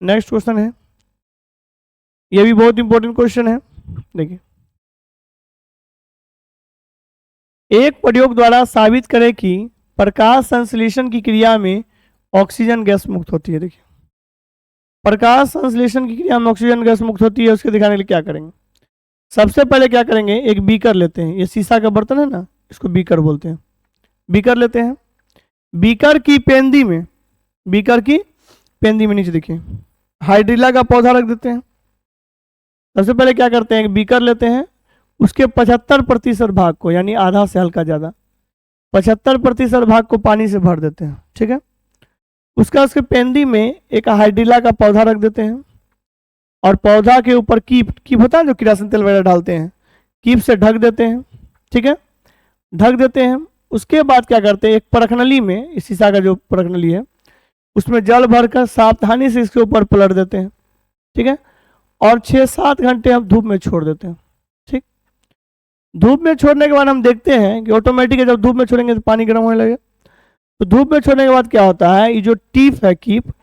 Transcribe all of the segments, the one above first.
Next question है, ये भी बहुत इंपॉर्टेंट क्वेश्चन है। देखिए, एक प्रयोग द्वारा साबित करें कि प्रकाश संश्लेषण की क्रिया में ऑक्सीजन गैस मुक्त होती है। देखिए, प्रकाश संश्लेषण की क्रिया में ऑक्सीजन गैस मुक्त होती है, उसके दिखाने के लिए क्या करेंगे? सबसे पहले क्या करेंगे, एक बीकर लेते हैं, ये शीशा का बर्तन है ना, इसको बीकर बोलते हैं। बीकर लेते हैं, बीकर की पेंदी में, बीकर की पेंदी में नीचे देखिए हाइड्रिला का पौधा रख देते हैं। सबसे पहले क्या करते हैं, बीकर लेते हैं, उसके 75% भाग को, यानी आधा से हल्का ज़्यादा 75% भाग को पानी से भर देते हैं। ठीक है, उसके पेंदी में एक हाइड्रिला का पौधा रख देते हैं और पौधा के ऊपर कीप होता है जो किरासन तेल वगैरह डालते हैं, कीप से ढक देते हैं। ठीक है, ढक देते हैं। उसके बाद क्या करते हैं, एक परखनली में, इस शीशा का जो परखनली है उसमें जल भरकर सावधानी से इसके ऊपर पलट देते हैं। ठीक है, और 6-7 घंटे हम धूप में छोड़ देते हैं। ठीक, धूप में छोड़ने के बाद हम देखते हैं कि ऑटोमेटिक जब धूप में छोड़ेंगे तो पानी गर्म होने लगे। तो धूप में छोड़ने के बाद क्या होता है, ये जो टीप है कीप,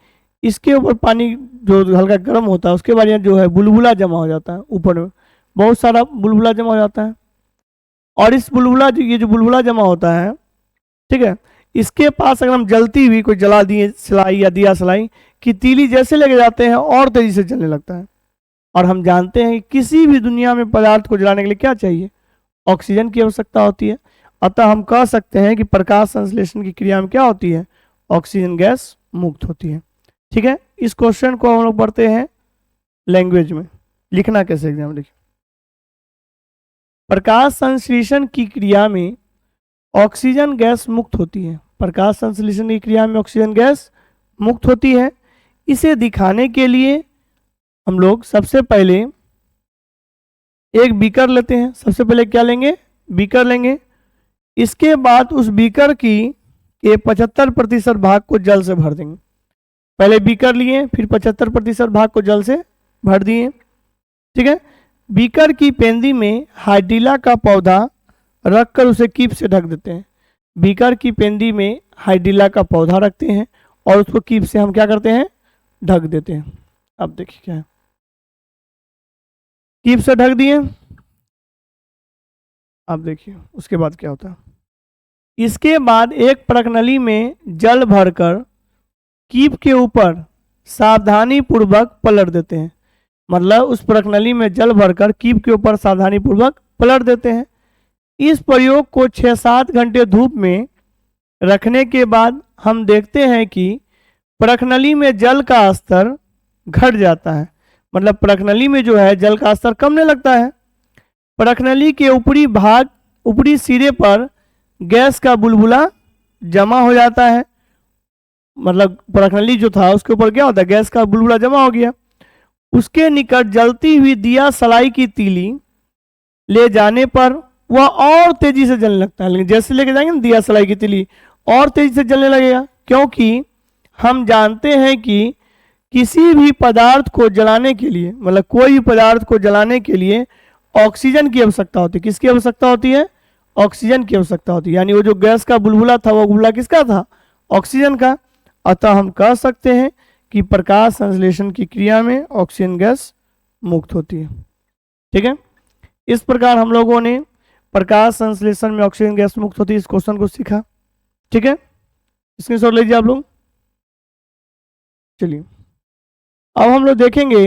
इसके ऊपर पानी जो हल्का गर्म होता है उसके बाद यहाँ जो है बुलबुला जमा हो जाता है, ऊपर में बहुत सारा बुलबुला जमा हो जाता है। और इस बुलबुला ये जो बुलबुला जमा होता है, ठीक है, इसके पास अगर हम जलती हुई कोई जला दिए सिलाई या दिया सिलाई की तीली जैसे लेके जाते हैं और तेजी से जलने लगता है। और हम जानते हैं कि किसी भी दुनिया में पदार्थ को जलाने के लिए क्या चाहिए, ऑक्सीजन की आवश्यकता होती है। अतः हम कह सकते हैं कि प्रकाश संश्लेषण की क्रिया में क्या होती है, ऑक्सीजन गैस मुक्त होती है। ठीक है, इस क्वेश्चन को हम लोग पढ़ते हैं लैंग्वेज में, लिखना कैसे एग्जाम देखिए। प्रकाश संश्लेषण की क्रिया में ऑक्सीजन गैस मुक्त होती है। प्रकाश संश्लेषण की क्रिया में ऑक्सीजन गैस मुक्त होती है। इसे दिखाने के लिए हम लोग सबसे पहले एक बीकर लेते हैं। सबसे पहले क्या लेंगे, बीकर लेंगे। इसके बाद उस बीकर की 75% भाग को जल से भर देंगे। पहले बीकर लिए, फिर 75% भाग को जल से भर दिए। ठीक है, बीकर की पेंदी में हाइड्रिला का पौधा रखकर उसे कीप से ढक देते हैं। बीकर की पेंदी में हाइड्रिला का पौधा रखते हैं और उसको कीप से हम क्या करते हैं, ढक देते हैं। अब देखिए क्या है, कीप से ढक दिए। अब देखिए उसके बाद क्या होता है, इसके बाद एक प्रकनली में जल भरकर कीप के ऊपर सावधानी पूर्वक पलट देते हैं। मतलब उस प्रकनली में जल भरकर कीप के ऊपर सावधानी पूर्वक पलट देते हैं। इस प्रयोग को 6-7 घंटे धूप में रखने के बाद हम देखते हैं कि प्रकनली में जल का स्तर घट जाता है। मतलब प्रकनली में जो है जल का स्तर कमने लगता है। प्रकनली के ऊपरी भाग, ऊपरी सिरे पर गैस का बुलबुला जमा हो जाता है। मतलब प्रकनली जो था उसके ऊपर क्या होता है, गैस का बुलबुला जमा हो गया। उसके निकट जलती हुई दिया सलाई की तीली ले जाने पर वह और तेजी से जलने लगता है। लेकिन जैसे लेके जाएंगे ना दिया सलाई की तीली, और तेजी से जलने लगेगा, क्योंकि हम जानते हैं कि किसी भी पदार्थ को जलाने के लिए, मतलब कोई भी पदार्थ को जलाने के लिए ऑक्सीजन की आवश्यकता होती है। किसकी आवश्यकता होती है, ऑक्सीजन की आवश्यकता होती है। यानी वो जो गैस का बुलबुला था वो बुलबुला किसका था, ऑक्सीजन का। अतः हम कह सकते हैं कि प्रकाश संश्लेषण की क्रिया में ऑक्सीजन गैस मुक्त होती है। ठीक है, इस प्रकार हम लोगों ने प्रकाश संश्लेषण में ऑक्सीजन गैस मुक्त होती है इस क्वेश्चन को सीखा। ठीक है, स्क्रीनशॉट लीजिए आप लोग। चलिए अब हम लोग देखेंगे